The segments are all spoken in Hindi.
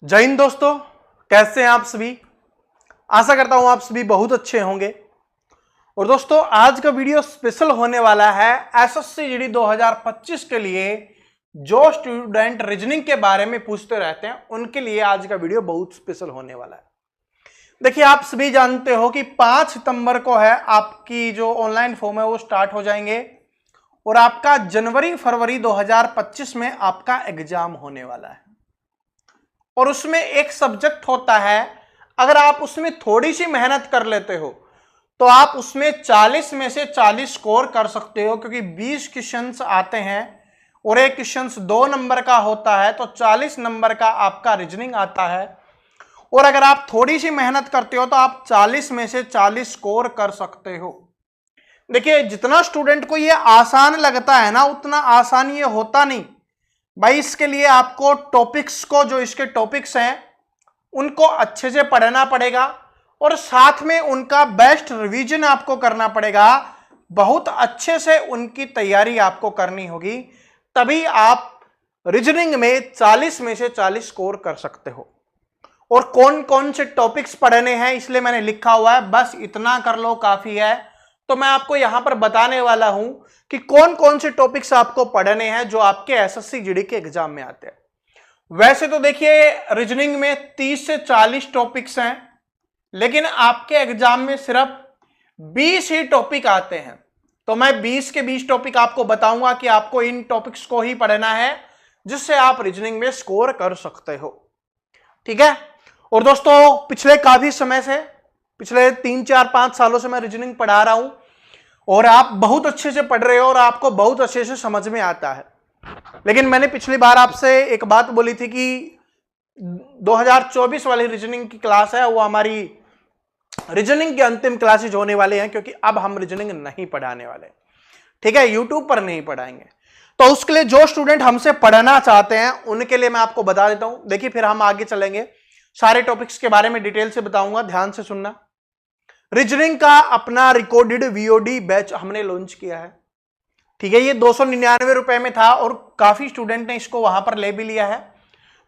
जय हिंद दोस्तों, कैसे हैं आप सभी। आशा करता हूं आप सभी बहुत अच्छे होंगे। और दोस्तों आज का वीडियो स्पेशल होने वाला है एसएससी जीडी 2025 के लिए। जो स्टूडेंट रीजनिंग के बारे में पूछते रहते हैं उनके लिए आज का वीडियो बहुत स्पेशल होने वाला है। देखिए, आप सभी जानते हो कि 5 सितंबर को है आपकी जो ऑनलाइन फॉर्म है वो स्टार्ट हो जाएंगे और आपका जनवरी फरवरी 2025 में आपका एग्जाम होने वाला है। और उसमें एक सब्जेक्ट होता है, अगर आप उसमें थोड़ी सी मेहनत कर लेते हो तो आप उसमें 40 में से 40 स्कोर कर सकते हो, क्योंकि 20 क्वेश्चंस आते हैं और एक क्वेश्चंस 2 नंबर का होता है, तो 40 नंबर का आपका रीजनिंग आता है। और अगर आप थोड़ी सी मेहनत करते हो तो आप 40 में से 40 स्कोर कर सकते हो। देखिए, जितना स्टूडेंट को ये आसान लगता है ना, उतना आसान ये होता नहीं भाई। इसके लिए आपको टॉपिक्स को, जो इसके टॉपिक्स हैं उनको अच्छे से पढ़ना पड़ेगा और साथ में उनका बेस्ट रिवीजन आपको करना पड़ेगा। बहुत अच्छे से उनकी तैयारी आपको करनी होगी, तभी आप रीजनिंग में 40 में से 40 स्कोर कर सकते हो। और कौन कौन से टॉपिक्स पढ़ने हैं इसलिए मैंने लिखा हुआ है, बस इतना कर लो काफी है। तो मैं आपको यहां पर बताने वाला हूं कि कौन कौन से टॉपिक्स आपको पढ़ने हैं जो आपके एसएससी जीडी के एग्जाम में आते हैं। वैसे तो देखिए, रीजनिंग में 30 से 40 टॉपिक्स हैं, लेकिन आपके एग्जाम में सिर्फ 20 ही टॉपिक आते हैं। तो मैं 20 के 20 टॉपिक आपको बताऊंगा कि आपको इन टॉपिक्स को ही पढ़ना है, जिससे आप रीजनिंग में स्कोर कर सकते हो। ठीक है। और दोस्तों, पिछले काफी समय से, पिछले 3, 4, 5 सालों से मैं रीजनिंग पढ़ा रहा हूं और आप बहुत अच्छे से पढ़ रहे हो और आपको बहुत अच्छे से समझ में आता है। लेकिन मैंने पिछली बार आपसे एक बात बोली थी कि 2024 वाली रीजनिंग की क्लास है, वो हमारी रीजनिंग के अंतिम क्लासेज होने वाले हैं, क्योंकि अब हम रीजनिंग नहीं पढ़ाने वाले। ठीक है, यूट्यूब पर नहीं पढ़ाएंगे। तो उसके लिए जो स्टूडेंट हमसे पढ़ना चाहते हैं उनके लिए मैं आपको बता देता हूं। देखिए, फिर हम आगे चलेंगे, सारे टॉपिक्स के बारे में डिटेल से बताऊंगा, ध्यान से सुनना। रीजनिंग का अपना रिकॉर्डेड वीओडी बैच हमने लॉन्च किया है। ठीक है, ये 299 रुपए में था और काफी स्टूडेंट ने इसको वहां पर ले भी लिया है।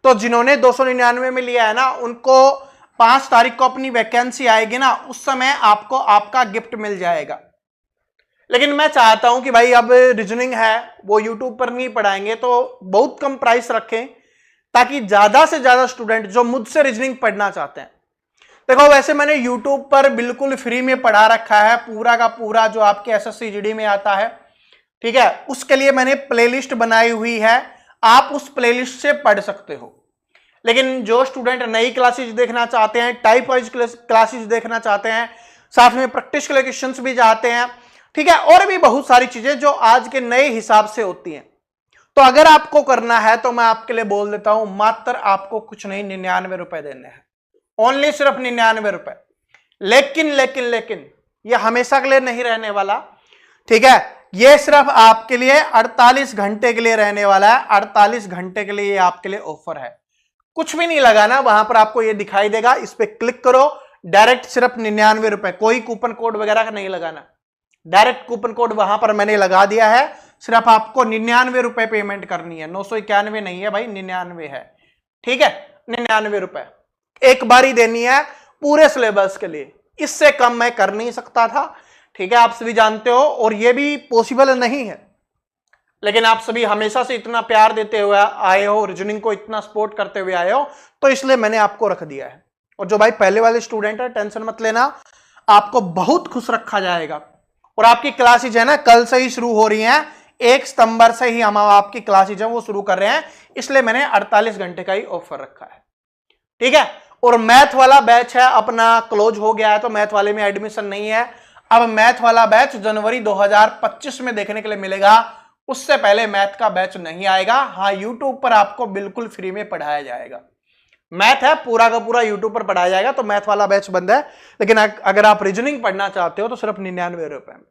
तो जिन्होंने 299 में लिया है ना, उनको 5 तारीख को अपनी वैकेंसी आएगी ना, उस समय आपको आपका गिफ्ट मिल जाएगा। लेकिन मैं चाहता हूं कि भाई अब रीजनिंग है वो यूट्यूब पर नहीं पढ़ाएंगे, तो बहुत कम प्राइस रखें, ताकि ज्यादा से ज्यादा स्टूडेंट जो मुझसे रीजनिंग पढ़ना चाहते हैं। देखो, वैसे मैंने YouTube पर बिल्कुल फ्री में पढ़ा रखा है पूरा का पूरा जो आपके एसएससी जीडी में आता है। ठीक है, उसके लिए मैंने प्लेलिस्ट बनाई हुई है, आप उस प्लेलिस्ट से पढ़ सकते हो। लेकिन जो स्टूडेंट नई क्लासेज देखना चाहते हैं, टाइप वाइज क्लासेज देखना चाहते हैं, साथ में प्रैक्टिस के लिए क्वेश्चंस भी चाहते हैं, ठीक है, और भी बहुत सारी चीजें जो आज के नए हिसाब से होती हैं, तो अगर आपको करना है तो मैं आपके लिए बोल देता हूं, मात्र आपको कुछ नहीं 99 रुपए देने हैं, ओनली सिर्फ 99 रुपए। लेकिन लेकिन लेकिन ये हमेशा के लिए नहीं रहने वाला। ठीक है, ये सिर्फ आपके लिए 48 घंटे के लिए रहने वाला है। 48 घंटे के लिए ये आपके लिए ऑफर है। कुछ भी नहीं लगाना, वहां पर आपको ये दिखाई देगा, इस पर क्लिक करो, डायरेक्ट सिर्फ 99 रुपए, कोई कूपन कोड वगैरह का नहीं लगाना। डायरेक्ट कूपन कोड वहां पर मैंने लगा दिया है, सिर्फ आपको 99 रुपए पेमेंट करनी है। 991 नहीं है भाई, 99 है। ठीक है, 99 रुपए एक बार ही देनी है पूरे सिलेबस के लिए, इससे कम मैं कर नहीं सकता था। ठीक है, आप सभी जानते हो, और ये भी पॉसिबल नहीं है। लेकिन आप सभी हमेशा से इतना प्यार देते हुए आए हो, रीजनिंग को इतना सपोर्ट करते हुए आए हो, तो इसलिए मैंने आपको रख दिया है। और जो भाई पहले वाले स्टूडेंट है, टेंशन मत लेना, आपको बहुत खुश रखा जाएगा। और आपकी क्लासेज है ना, कल से ही शुरू हो रही हैं, 1 सितंबर से ही हम आपकी क्लासेज है वो शुरू कर रहे हैं, इसलिए मैंने 48 घंटे का ही ऑफर रखा है। ठीक है, और मैथ वाला बैच है अपना क्लोज हो गया है, तो मैथ वाले में एडमिशन नहीं है। अब मैथ वाला बैच जनवरी 2025 में देखने के लिए मिलेगा, उससे पहले मैथ का बैच नहीं आएगा। हाँ, यूट्यूब पर आपको बिल्कुल फ्री में पढ़ाया जाएगा। मैथ है पूरा का पूरा यूट्यूब पर पढ़ाया जाएगा, तो मैथ वाला बैच बंद है। लेकिन अगर आप रीजनिंग पढ़ना चाहते हो तो सिर्फ 99 रुपए में।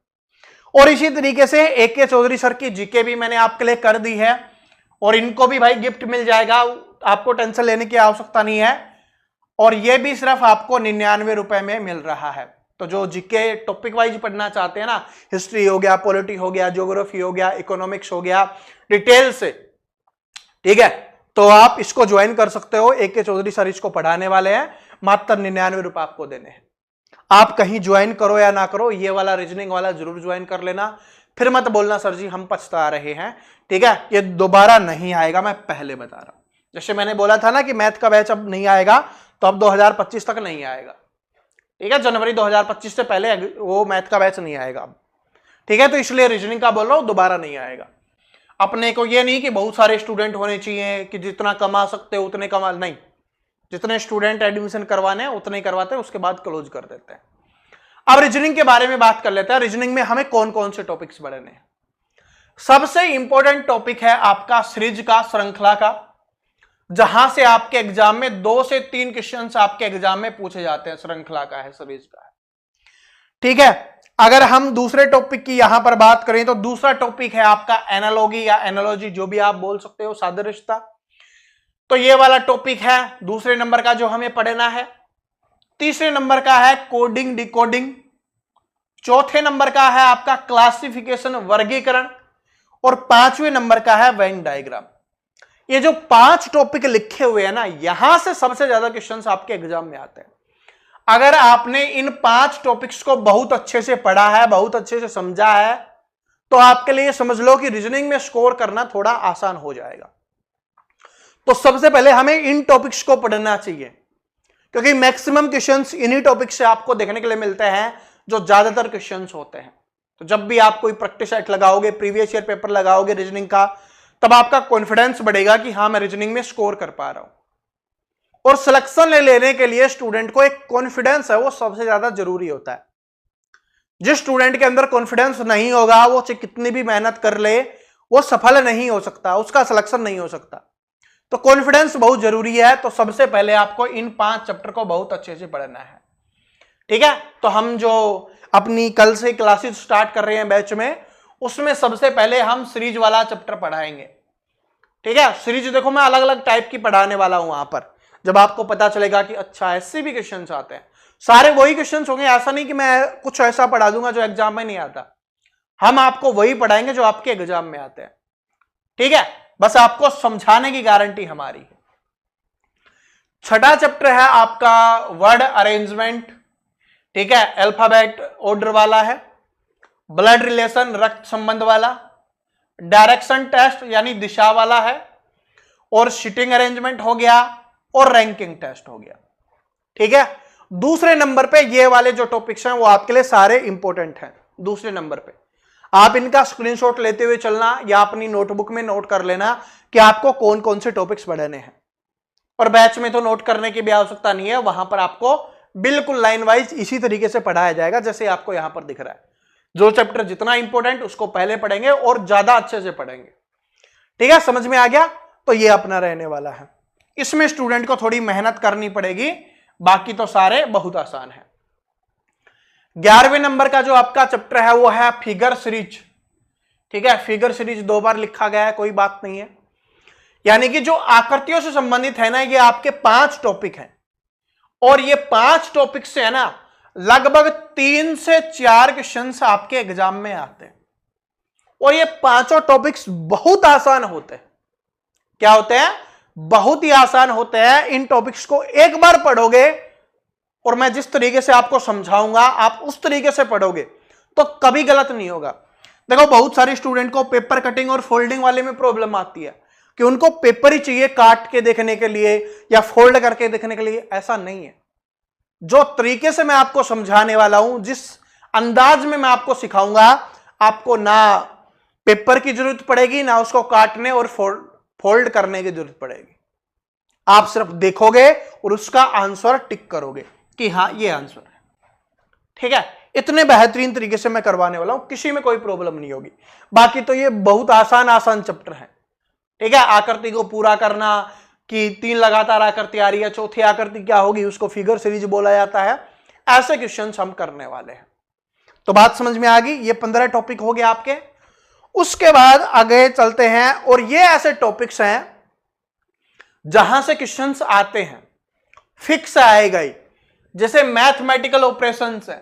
और इसी तरीके से AK चौधरी सर की जीके भी मैंने आपके लिए कर दी है, और इनको भी भाई गिफ्ट मिल जाएगा, आपको टेंशन लेने की आवश्यकता नहीं है। और ये भी सिर्फ आपको 99 रुपए में मिल रहा है। तो जो जीके टॉपिक वाइज पढ़ना चाहते हैं ना, हिस्ट्री हो गया, पॉलिटी हो गया, ज्योग्राफी हो गया, इकोनॉमिक्स हो गया, डिटेल से, ठीक है, तो आप इसको ज्वाइन कर सकते हो। AK चौधरी सर इसको पढ़ाने वाले हैं, मात्र 99 रुपए आपको देने हैं। आप कहीं ज्वाइन करो या ना करो, ये वाला रीजनिंग वाला जरूर ज्वाइन कर लेना। फिर मत बोलना सर जी हम पछता रहे हैं, ठीक है, ये दोबारा नहीं आएगा, मैं पहले बता रहा हूं। जैसे मैंने बोला था ना कि मैथ का बैच अब नहीं आएगा, तो अब 2025 तक नहीं आएगा, ठीक है, जनवरी 2025 से पहले वो मैथ का बैच नहीं आएगा अब, ठीक है। तो इसलिए रीजनिंग का बोल रहा हूं, दोबारा नहीं आएगा। अपने को ये नहीं कि बहुत सारे स्टूडेंट होने चाहिए कि जितना कमा सकते हो उतने कमा, नहीं, जितने स्टूडेंट एडमिशन करवाने हैं उतने ही करवाते हैं, उसके बाद क्लोज कर देते हैं। अब रीजनिंग के बारे में बात कर लेते हैं। रीजनिंग में हमें कौन कौन से टॉपिक्स पढ़ने हैं। सबसे इंपॉर्टेंट टॉपिक है आपका सीरीज का, श्रृंखला का, जहां से आपके एग्जाम में 2 से 3 क्वेश्चंस आपके एग्जाम में पूछे जाते हैं। श्रृंखला का है, सीरीज का है, ठीक है। अगर हम दूसरे टॉपिक की यहां पर बात करें तो दूसरा टॉपिक है आपका एनालॉजी या एनालॉजी, जो भी आप बोल सकते हो, सादृश्यता। तो ये वाला टॉपिक है दूसरे नंबर का जो हमें पढ़ना है। तीसरे नंबर का है कोडिंग डिकोडिंग। चौथे नंबर का है आपका क्लासिफिकेशन, वर्गीकरण। और 5वें नंबर का है वेन डायग्राम। ये जो 5 टॉपिक लिखे हुए हैं ना, यहां से सबसे ज्यादा क्वेश्चंस आपके एग्जाम में आते हैं। अगर आपने इन 5 टॉपिक्स को बहुत अच्छे से पढ़ा है, बहुत अच्छे से समझा है, तो आपके लिए समझ लो कि रीजनिंग में स्कोर करना थोड़ा आसान हो जाएगा। तो सबसे पहले हमें इन टॉपिक्स को पढ़ना चाहिए, क्योंकि मैक्सिमम क्वेश्चंस इन्हीं टॉपिक से आपको देखने के लिए मिलते हैं, जो ज्यादातर क्वेश्चंस होते हैं। तो जब भी आप कोई प्रैक्टिस सेट लगाओगे, प्रीवियस ईयर पेपर लगाओगे रीजनिंग का, तब आपका कॉन्फिडेंस बढ़ेगा कि हाँ मैं रीजनिंग में स्कोर कर पा रहा हूं। और सिलेक्शन लेने के लिए स्टूडेंट को एक कॉन्फिडेंस है, वो सबसे ज्यादा जरूरी होता है। जिस स्टूडेंट के अंदर कॉन्फिडेंस नहीं होगा, वो चाहे कितनी भी मेहनत कर ले, वो सफल नहीं हो सकता, उसका सिलेक्शन नहीं हो सकता। तो कॉन्फिडेंस बहुत जरूरी है। तो सबसे पहले आपको इन 5 चैप्टर को बहुत अच्छे से पढ़ना है, ठीक है। तो हम जो अपनी कल से क्लासेस स्टार्ट कर रहे हैं बैच में, उसमें सबसे पहले हम सीरीज वाला चैप्टर पढ़ाएंगे, ठीक है। सीरीज देखो मैं अलग अलग टाइप की पढ़ाने वाला हूं वहां पर, जब आपको पता चलेगा कि अच्छा ऐसे भी क्वेश्चंस आते हैं, सारे वही क्वेश्चंस होंगे। ऐसा नहीं कि मैं कुछ ऐसा पढ़ा दूंगा जो एग्जाम में नहीं आता, हम आपको वही पढ़ाएंगे जो आपके एग्जाम में आते हैं, ठीक है। बस आपको समझाने की गारंटी हमारी है। छठा चैप्टर है आपका वर्ड अरेंजमेंट, ठीक है, अल्फाबेट ऑर्डर वाला है। ब्लड रिलेशन, रक्त संबंध वाला। डायरेक्शन टेस्ट यानी दिशा वाला है। और सीटिंग अरेंजमेंट हो गया, और रैंकिंग टेस्ट हो गया, ठीक है। दूसरे नंबर पे ये वाले जो टॉपिक्स हैं वो आपके लिए सारे इंपॉर्टेंट हैं। दूसरे नंबर पे आप इनका स्क्रीनशॉट लेते हुए चलना या अपनी नोटबुक में नोट कर लेना कि आपको कौन कौन से टॉपिक्स पढ़ने हैं। और बैच में तो नोट करने की भी आवश्यकता नहीं है, वहां पर आपको बिल्कुल लाइन वाइज इसी तरीके से पढ़ाया जाएगा जैसे आपको यहां पर दिख रहा है। जो चैप्टर जितना इंपॉर्टेंट उसको पहले पढ़ेंगे और ज्यादा अच्छे से पढ़ेंगे, ठीक है। समझ में आ गया। तो ये अपना रहने वाला है। इसमें स्टूडेंट को थोड़ी मेहनत करनी पड़ेगी, बाकी तो सारे बहुत आसान है। 11वें नंबर का जो आपका चैप्टर है वो है फिगर सीरीज, ठीक है। फिगर सीरीज 2 बार लिखा गया है, कोई बात नहीं है। यानी कि जो आकृतियों से संबंधित है ना, ये आपके 5 टॉपिक हैं। और ये 5 टॉपिक से है ना लगभग 3 से 4 क्वेश्चंस आपके एग्जाम में आते हैं। और ये 5 टॉपिक्स बहुत आसान होते हैं। क्या होते हैं? बहुत ही आसान होते हैं। इन टॉपिक्स को एक बार पढ़ोगे और मैं जिस तरीके से आपको समझाऊंगा आप उस तरीके से पढ़ोगे तो कभी गलत नहीं होगा। देखो बहुत सारे स्टूडेंट को पेपर कटिंग और फोल्डिंग वाले में प्रॉब्लम आती है कि उनको पेपर ही चाहिए काट के देखने के लिए या फोल्ड करके देखने के लिए। ऐसा नहीं है। जो तरीके से मैं आपको समझाने वाला हूं, जिस अंदाज में मैं आपको सिखाऊंगा, आपको ना पेपर की जरूरत पड़ेगी ना उसको काटने और फोल्ड करने की जरूरत पड़ेगी। आप सिर्फ देखोगे और उसका आंसर टिक करोगे कि हाँ ये आंसर है, ठीक है। इतने बेहतरीन तरीके से मैं करवाने वाला हूं, किसी में कोई प्रॉब्लम नहीं होगी। बाकी तो ये बहुत आसान चैप्टर है, ठीक है। आकृति को पूरा करना कि 3 लगातार आकृति आ रही है, चौथी आकृति क्या होगी उसको फिगर सीरीज बोला जाता है। ऐसे क्वेश्चंस हम करने वाले हैं। तो बात समझ में आ गई। ये 15 टॉपिक हो गए आपके। उसके बाद आगे चलते हैं और ये ऐसे टॉपिक्स हैं जहां से क्वेश्चंस आते हैं, फिक्स आएगा ही। जैसे मैथमेटिकल ऑपरेशंस है,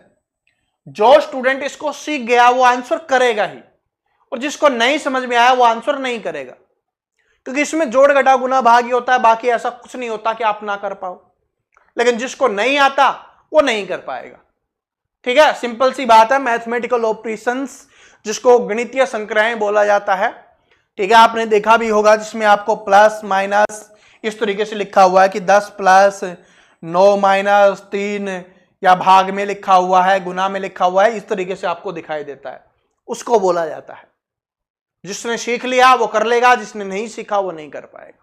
जो स्टूडेंट इसको सीख गया वो आंसर करेगा ही, और जिसको नहीं समझ में आया वो आंसर नहीं करेगा। क्योंकि इसमें जोड़ घटा गुना भाग ही होता है, बाकी ऐसा कुछ नहीं होता कि आप ना कर पाओ। लेकिन जिसको नहीं आता वो नहीं कर पाएगा। ठीक है, सिंपल सी बात है, मैथमेटिकल ऑपरेशंस जिसको गणितीय संक्रियाएं बोला जाता है। ठीक है, आपने देखा भी होगा जिसमें आपको प्लस माइनस इस तरीके से लिखा हुआ है कि 10 प्लस 9 माइनस 3, या भाग में लिखा हुआ है, गुना में लिखा हुआ है, इस तरीके से आपको दिखाई देता है, उसको बोला जाता है। जिसने सीख लिया वो कर लेगा, जिसने नहीं सीखा वो नहीं कर पाएगा।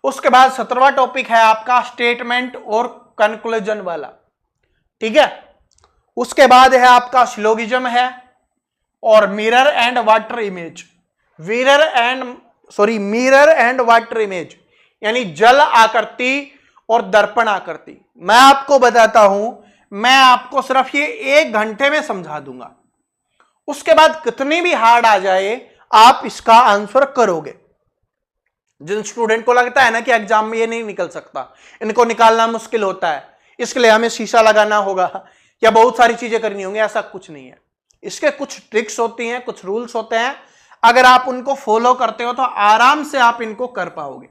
उसके बाद 17वां टॉपिक है आपका स्टेटमेंट और कंक्लूजन वाला। ठीक है, उसके बाद है आपका सिलोगिज्म है और mirror and water image. Mirror and water image यानी जल आकृति और दर्पण आकृति। मैं आपको बताता हूं, मैं आपको सिर्फ ये 1 घंटे में समझा दूंगा। उसके बाद कितनी भी हार्ड आ जाए आप इसका आंसर करोगे। जिन स्टूडेंट को लगता है ना कि एग्जाम में ये नहीं निकल सकता, इनको निकालना मुश्किल होता है, इसके लिए हमें शीशा लगाना होगा या बहुत सारी चीजें करनी होंगी, ऐसा कुछ नहीं है। इसके कुछ ट्रिक्स होती हैं, कुछ रूल्स होते हैं, अगर आप उनको फॉलो करते हो तो आराम से आप इनको कर पाओगे।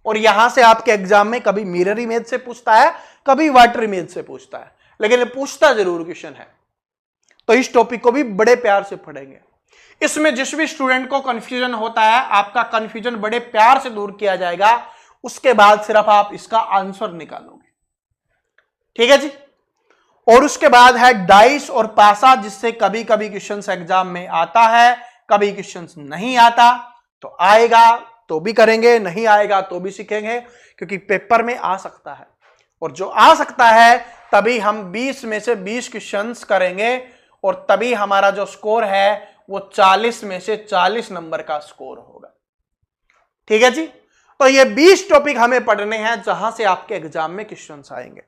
और यहां से आपके एग्जाम में कभी मिरर इमेज से पूछता है, कभी वाटर इमेज से पूछता है, लेकिन पूछता जरूर क्वेश्चन है। तो इस टॉपिक को भी बड़े प्यार से पढ़ेंगे। इसमें जिस भी स्टूडेंट को कंफ्यूजन होता है, आपका कंफ्यूजन बड़े प्यार से दूर किया जाएगा। उसके बाद सिर्फ आप इसका आंसर निकालोगे। ठीक है जी। और उसके बाद है डाइस और पासा, जिससे कभी कभी क्वेश्चन एग्जाम में आता है, कभी क्वेश्चन नहीं आता। तो आएगा तो भी करेंगे, नहीं आएगा तो भी सीखेंगे, क्योंकि पेपर में आ सकता है। और जो आ सकता है तभी हम 20 में से 20 क्वेश्चंस करेंगे, और तभी हमारा जो स्कोर है वो 40 में से 40 नंबर का स्कोर होगा। ठीक है जी। तो ये 20 टॉपिक हमें पढ़ने हैं जहां से आपके एग्जाम में क्वेश्चंस आएंगे।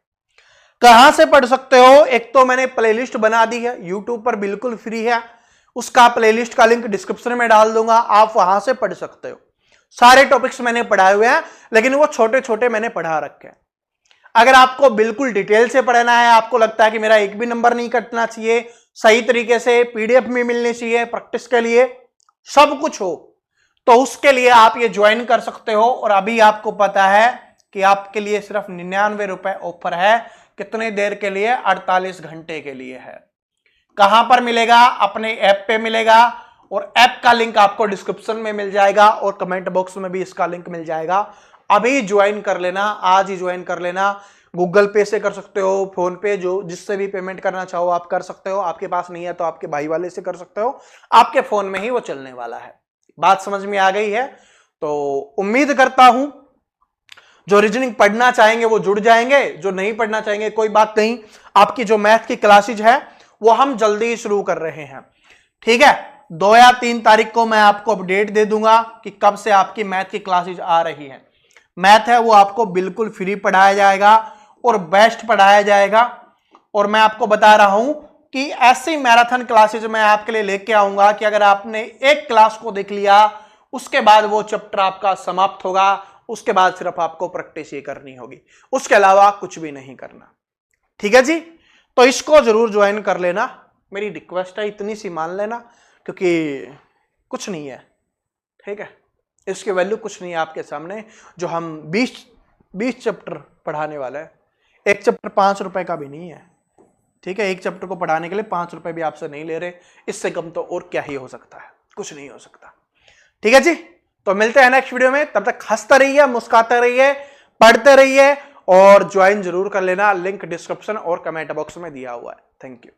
कहां से पढ़ सकते हो? एक तो मैंने प्लेलिस्ट बना दी है, यूट्यूब पर बिल्कुल फ्री है, उसका प्लेलिस्ट का लिंक डिस्क्रिप्शन में डाल दूंगा, आप वहां से पढ़ सकते हो। सारे टॉपिक्स मैंने पढ़ाए हुए हैं, लेकिन वो छोटे छोटे मैंने पढ़ा रखे हैं। अगर आपको बिल्कुल डिटेल से पढ़ना है, आपको लगता है कि मेरा एक भी नंबर नहीं कटना चाहिए, सही तरीके से पीडीएफ में मिलनी चाहिए, प्रैक्टिस के लिए सब कुछ हो, तो उसके लिए आप ये ज्वाइन कर सकते हो। और अभी आपको पता है कि आपके लिए सिर्फ 99 रुपए ऑफर है। कितने देर के लिए? 48 घंटे के लिए है। कहां पर मिलेगा? अपने ऐप पे मिलेगा, और ऐप का लिंक आपको डिस्क्रिप्शन में मिल जाएगा और कमेंट बॉक्स में भी इसका लिंक मिल जाएगा। अभी ज्वाइन कर लेना, आज ही ज्वाइन कर लेना। गूगल पे से कर सकते हो, फोन पे, जो जिससे भी पेमेंट करना चाहो आप कर सकते हो। आपके पास नहीं है तो आपके भाई वाले से कर सकते हो, आपके फोन में ही वो चलने वाला है। बात समझ में आ गई है? तो उम्मीद करता हूं जो रीजनिंग पढ़ना चाहेंगे वो जुड़ जाएंगे, जो नहीं पढ़ना चाहेंगे कोई बात नहीं। आपकी जो मैथ की क्लासेज है वो हम जल्दी ही शुरू कर रहे हैं। ठीक है, 2 या 3 तारीख को मैं आपको अपडेट दे दूंगा कि कब से आपकी मैथ की क्लासेज आ रही है। मैथ है वो आपको बिल्कुल फ्री पढ़ाया जाएगा और बेस्ट पढ़ाया जाएगा। और मैं आपको बता रहा हूं कि ऐसी मैराथन क्लासेज मैं आपके लिए लेके आऊंगा कि अगर आपने एक क्लास को देख लिया, उसके बाद वो चैप्टर आपका समाप्त होगा। उसके बाद सिर्फ आपको प्रैक्टिस ही करनी होगी, उसके अलावा कुछ भी नहीं करना। ठीक है जी। तो इसको जरूर ज्वाइन कर लेना, मेरी रिक्वेस्ट है, इतनी सी मान लेना, क्योंकि कुछ नहीं है। ठीक है, इसकी वैल्यू कुछ नहीं है आपके सामने। जो हम 20 चैप्टर पढ़ाने वाले हैं, एक चैप्टर 5 रुपए का भी नहीं है। ठीक है, एक चैप्टर को पढ़ाने के लिए 5 रुपए भी आपसे नहीं ले रहे। इससे कम तो और क्या ही हो सकता है? कुछ नहीं हो सकता। ठीक है जी। तो मिलते हैं नेक्स्ट वीडियो में, तब तक हंसते रहिए, मुस्कुराते रहिए, पढ़ते रहिए, और ज्वाइन जरूर कर लेना। लिंक डिस्क्रिप्शन और कमेंट बॉक्स में दिया हुआ है। Thank you.